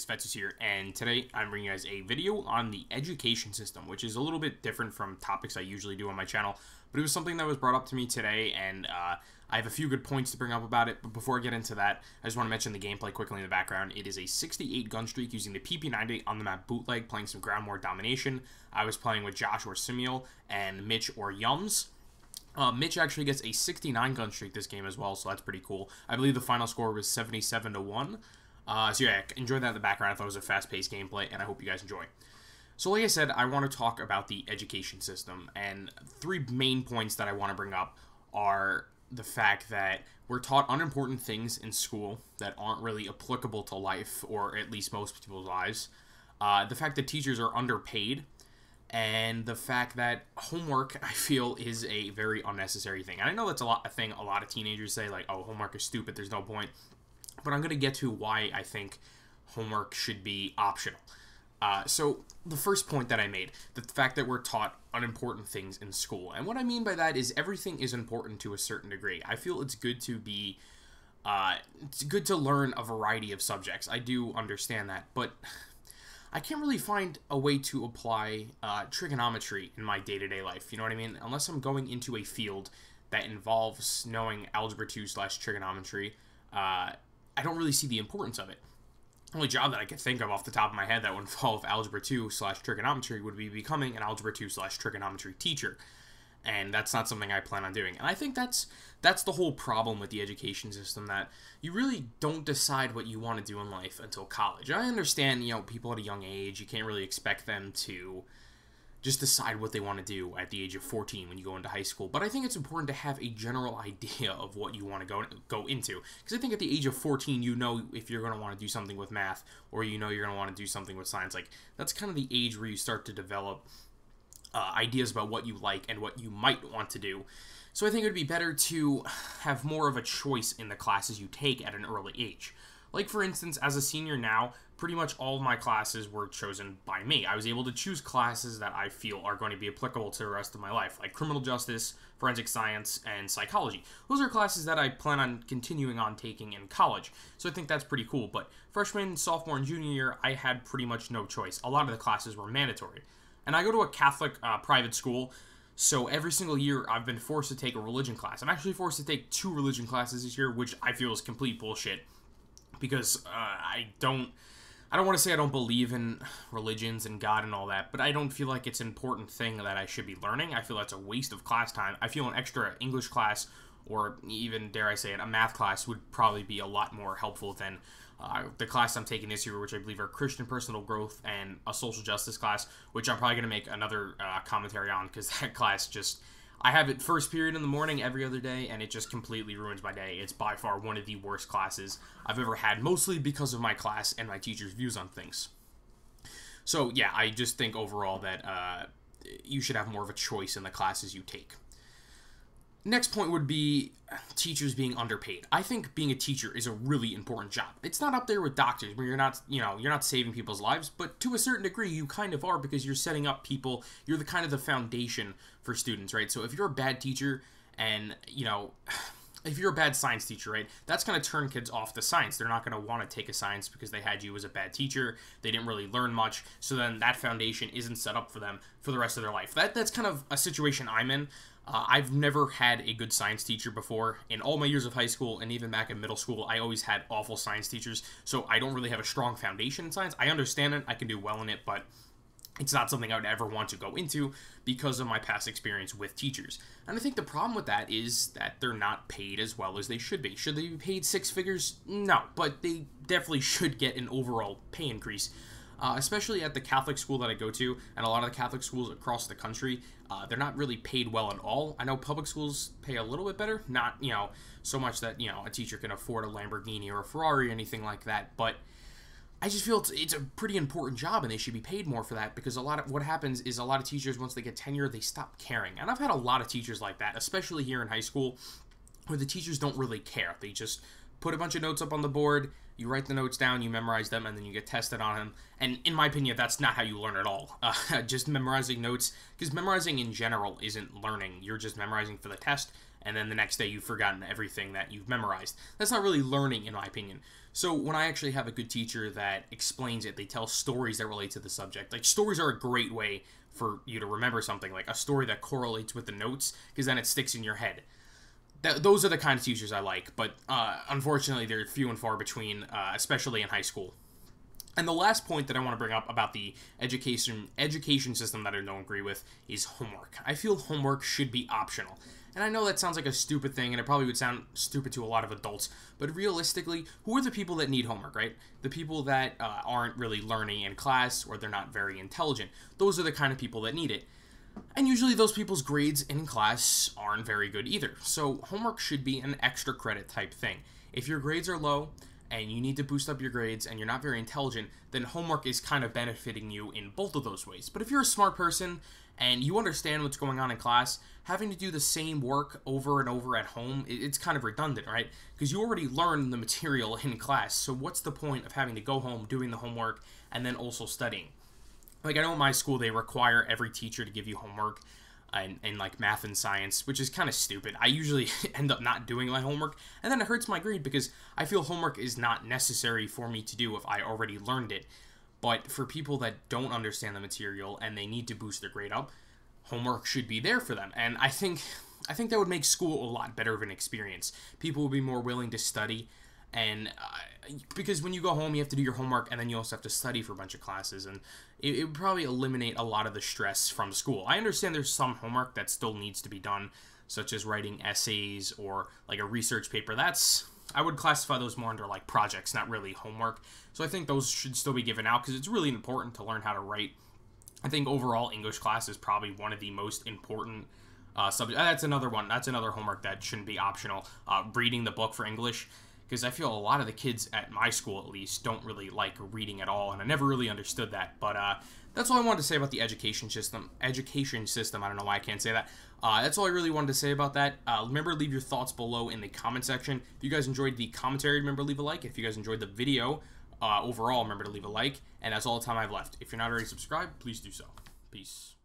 Fetus here, and today I'm bringing you guys a video on the education system, which is a little bit different from topics I usually do on my channel, but it was something that was brought up to me today, and I have a few good points to bring up about it. But before I get into that, I just want to mention the gameplay quickly in the background. It is a 68 Gunstreak using the PP90 on the map Bootleg, playing some ground war domination. I was playing with Josh or Samuel and Mitch or Yums. Mitch actually gets a 69 gun streak this game as well, so that's pretty cool. I believe the final score was 77-1. So yeah, enjoy that in the background. I thought it was a fast-paced gameplay, and I hope you guys enjoy. So like I said, I want to talk about the education system, and three main points that I want to bring up are the fact that we're taught unimportant things in school that aren't really applicable to life, or at least most people's lives. The fact that teachers are underpaid, and the fact that homework, I feel, is a very unnecessary thing. And I know that's a thing a lot of teenagers say, like, oh, homework is stupid, there's no point. But I'm going to get to why I think homework should be optional. So the first point that I made, the fact that we're taught unimportant things in school. And what I mean by that is everything is important to a certain degree. I feel it's good to be, it's good to learn a variety of subjects. I do understand that, but I can't really find a way to apply trigonometry in my day-to-day life, you know what I mean? Unless I'm going into a field that involves knowing algebra 2/trigonometry, I don't really see the importance of it. The only job that I could think of off the top of my head that would involve algebra 2/trigonometry would be becoming an algebra 2/trigonometry teacher. And that's not something I plan on doing. And I think that's the whole problem with the education system, that you really don't decide what you want to do in life until college. I understand, you know, people at a young age, you can't really expect them to just decide what they want to do at the age of 14 when you go into high school. But I think it's important to have a general idea of what you want to go into. Because I think at the age of 14, you know if you're going to want to do something with math, or you know you're going to want to do something with science. Like, that's kind of the age where you start to develop ideas about what you like and what you might want to do. So I think it would be better to have more of a choice in the classes you take at an early age. Like, for instance, as a senior now, pretty much all of my classes were chosen by me. I was able to choose classes that I feel are going to be applicable to the rest of my life, like criminal justice, forensic science, and psychology. Those are classes that I plan on continuing on taking in college, so I think that's pretty cool. But freshman, sophomore, and junior year, I had pretty much no choice. A lot of the classes were mandatory. And I go to a Catholic private school, so every single year I've been forced to take a religion class. I'm actually forced to take 2 religion classes this year, which I feel is complete bullshit, because I don't want to say I don't believe in religions and God and all that, but I don't feel like it's an important thing that I should be learning. I feel that's a waste of class time. I feel an extra English class, or even, dare I say it, a math class would probably be a lot more helpful than the class I'm taking this year, which I believe are Christian personal growth and a social justice class, which I'm probably going to make another commentary on, because that class just, I have it first period in the morning every other day, and it just completely ruins my day. It's by far one of the worst classes I've ever had, mostly because of my class and my teacher's views on things. So yeah, I just think overall that you should have more of a choice in the classes you take. Next point would be teachers being underpaid. I think being a teacher is a really important job. It's not up there with doctors, where you're not, you're not saving people's lives, but to a certain degree you kind of are, because you're setting up people. You're the kind of the foundation for students, right? So if you're a bad teacher, and if you're a bad science teacher, right, that's going to turn kids off to science. They're not going to want to take a science because they had you as a bad teacher. They didn't really learn much, so then that foundation isn't set up for them for the rest of their life. That's kind of a situation I'm in. I've never had a good science teacher before. In all my years of high school, and even back in middle school, I always had awful science teachers, so I don't really have a strong foundation in science. I understand it, I can do well in it, but it's not something I would ever want to go into because of my past experience with teachers. And I think the problem with that is that they're not paid as well as they should be. Should they be paid 6 figures? No, but they definitely should get an overall pay increase. Especially at the Catholic school that I go to, and a lot of the Catholic schools across the country, they're not really paid well at all. I know public schools pay a little bit better, not, so much that, a teacher can afford a Lamborghini or a Ferrari or anything like that, but I just feel it's a pretty important job, and they should be paid more for that, because what happens is a lot of teachers, once they get tenure, they stop caring. And I've had a lot of teachers like that, especially here in high school, where the teachers don't really care. They just put a bunch of notes up on the board, you write the notes down, you memorize them, and then you get tested on them. And in my opinion, that's not how you learn at all. Just memorizing notes, because memorizing in general isn't learning. You're just memorizing for the test, and then the next day you've forgotten everything that you've memorized. That's not really learning, in my opinion. So when I actually have a good teacher that explains it, they tell stories that relate to the subject. Like, stories are a great way for you to remember something, like a story that correlates with the notes, because then it sticks in your head. Those are the kind of teachers I like, but unfortunately they're few and far between, especially in high school. And the last point that I want to bring up about the education system that I don't agree with is homework. I feel homework should be optional. And I know that sounds like a stupid thing, and it probably would sound stupid to a lot of adults, but realistically, who are the people that need homework, right? The people that aren't really learning in class, or they're not very intelligent. Those are the kind of people that need it. And usually those people's grades in class aren't very good either. So homework should be an extra credit type thing. If your grades are low, and you need to boost up your grades, and you're not very intelligent, then homework is kind of benefiting you in both of those ways. But if you're a smart person, and you understand what's going on in class, having to do the same work over and over at home, it's kind of redundant, right? Because you already learned the material in class, so what's the point of having to go home, doing the homework, and then also studying? Like, I know in my school, they require every teacher to give you homework in like math and science, which is kind of stupid. I usually end up not doing my homework, and then it hurts my grade because I feel homework is not necessary for me to do if I already learned it. But for people that don't understand the material and they need to boost their grade up, homework should be there for them. And I think that would make school a lot better of an experience. People would be more willing to study, and because when you go home, you have to do your homework, and then you also have to study for a bunch of classes, and it would probably eliminate a lot of the stress from school. I understand there's some homework that still needs to be done, such as writing essays or like a research paper. I would classify those more under like projects, not really homework. So I think those should still be given out because it's really important to learn how to write. I think overall English class is probably one of the most important subjects. That's another one. That's another homework that shouldn't be optional. Reading the book for English, because I feel a lot of the kids at my school at least don't really like reading at all, and I never really understood that. But that's all I wanted to say about the education system. I don't know why I can't say that. That's all I really wanted to say about that. Remember, leave your thoughts below in the comment section. If you guys enjoyed the commentary, remember to leave a like. If you guys enjoyed the video overall, remember to leave a like. And that's all the time I have left. If you're not already subscribed, please do so. Peace.